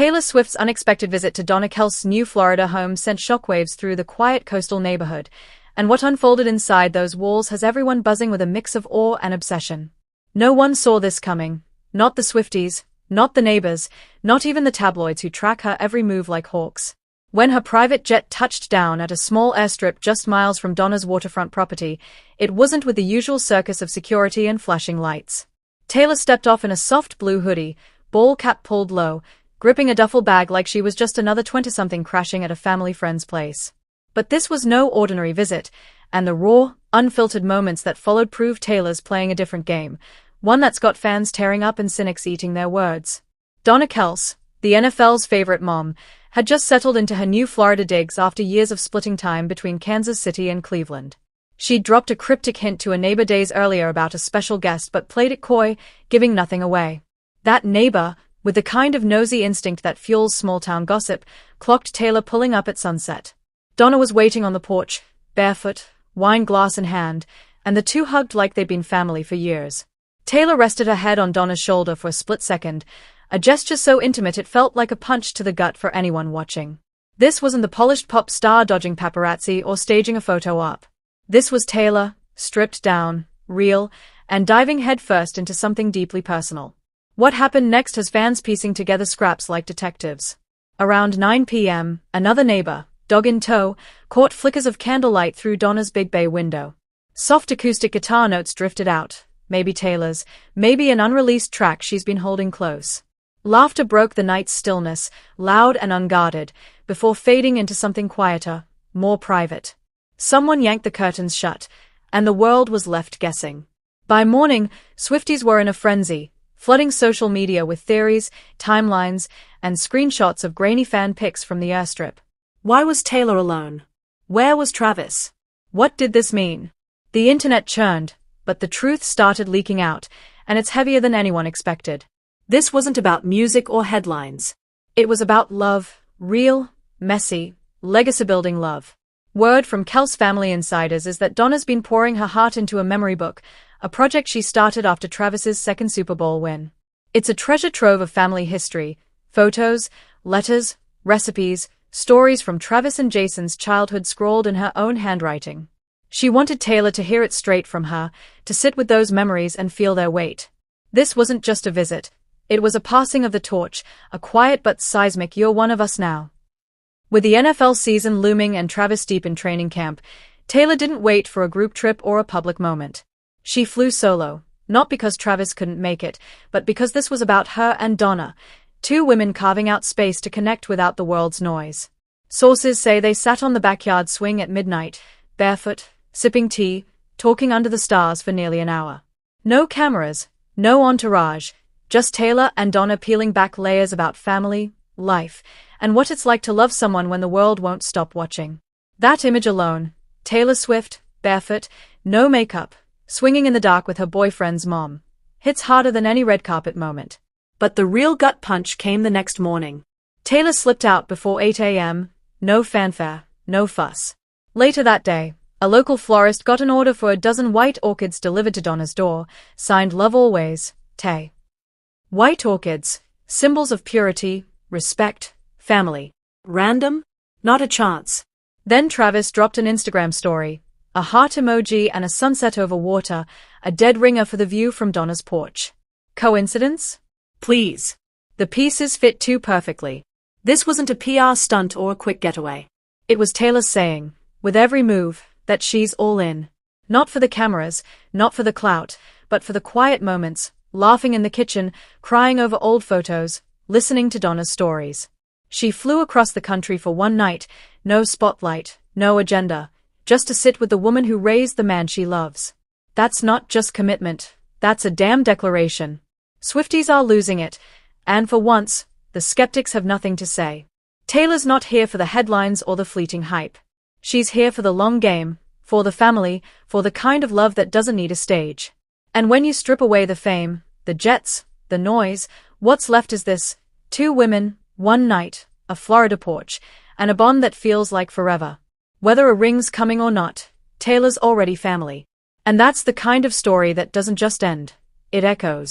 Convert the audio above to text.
Taylor Swift's unexpected visit to Donna Kelce's new Florida home sent shockwaves through the quiet coastal neighborhood, and what unfolded inside those walls has everyone buzzing with a mix of awe and obsession. No one saw this coming. Not the Swifties, not the neighbors, not even the tabloids who track her every move like hawks. When her private jet touched down at a small airstrip just miles from Donna's waterfront property, it wasn't with the usual circus of security and flashing lights. Taylor stepped off in a soft blue hoodie, ball cap pulled low, gripping a duffel bag like she was just another 20-something crashing at a family friend's place. But this was no ordinary visit, and the raw, unfiltered moments that followed proved Taylor's playing a different game, one that's got fans tearing up and cynics eating their words. Donna Kelce, the NFL's favorite mom, had just settled into her new Florida digs after years of splitting time between Kansas City and Cleveland. She'd dropped a cryptic hint to a neighbor days earlier about a special guest but played it coy, giving nothing away. That neighbor, with the kind of nosy instinct that fuels small-town gossip, clocked Taylor pulling up at sunset. Donna was waiting on the porch, barefoot, wine glass in hand, and the two hugged like they'd been family for years. Taylor rested her head on Donna's shoulder for a split second, a gesture so intimate it felt like a punch to the gut for anyone watching. This wasn't the polished pop star dodging paparazzi or staging a photo op. This was Taylor, stripped down, real, and diving headfirst into something deeply personal. What happened next has fans piecing together scraps like detectives. Around 9 p.m., another neighbor, dog in tow, caught flickers of candlelight through Donna's big bay window. Soft acoustic guitar notes drifted out, maybe Taylor's, maybe an unreleased track she's been holding close. Laughter broke the night's stillness, loud and unguarded, before fading into something quieter, more private. Someone yanked the curtains shut, and the world was left guessing. By morning, Swifties were in a frenzy, flooding social media with theories, timelines, and screenshots of grainy fan pics from the airstrip. Why was Taylor alone? Where was Travis? What did this mean? The internet churned, but the truth started leaking out, and it's heavier than anyone expected. This wasn't about music or headlines. It was about love, real, messy, legacy-building love. Word from Kelce family insiders is that Donna's been pouring her heart into a memory book, a project she started after Travis's second Super Bowl win. It's a treasure trove of family history, photos, letters, recipes, stories from Travis and Jason's childhood scrawled in her own handwriting. She wanted Taylor to hear it straight from her, to sit with those memories and feel their weight. This wasn't just a visit. It was a passing of the torch, a quiet but seismic "you're one of us now." With the NFL season looming and Travis deep in training camp, Taylor didn't wait for a group trip or a public moment. She flew solo, not because Travis couldn't make it, but because this was about her and Donna, two women carving out space to connect without the world's noise. Sources say they sat on the backyard swing at midnight, barefoot, sipping tea, talking under the stars for nearly an hour. No cameras, no entourage, just Taylor and Donna peeling back layers about family, life, and what it's like to love someone when the world won't stop watching. That image alone, Taylor Swift, barefoot, no makeup, swinging in the dark with her boyfriend's mom, hits harder than any red carpet moment. But the real gut punch came the next morning. Taylor slipped out before 8 a.m., no fanfare, no fuss. Later that day, a local florist got an order for a dozen white orchids delivered to Donna's door, signed "Love Always, Tay." White orchids, symbols of purity, respect, family. Random? Not a chance. Then Travis dropped an Instagram story, a heart emoji and a sunset over water, a dead ringer for the view from Donna's porch. Coincidence? Please. The pieces fit too perfectly. This wasn't a PR stunt or a quick getaway. It was Taylor saying, with every move, that she's all in. Not for the cameras, not for the clout, but for the quiet moments, laughing in the kitchen, crying over old photos, listening to Donna's stories. She flew across the country for one night, no spotlight, no agenda, just to sit with the woman who raised the man she loves. That's not just commitment, that's a damn declaration. Swifties are losing it, and for once, the skeptics have nothing to say. Taylor's not here for the headlines or the fleeting hype. She's here for the long game, for the family, for the kind of love that doesn't need a stage. And when you strip away the fame, the jets, the noise, what's left is this: two women, one night, a Florida porch, and a bond that feels like forever. Whether a ring's coming or not, Taylor's already family. And that's the kind of story that doesn't just end, it echoes.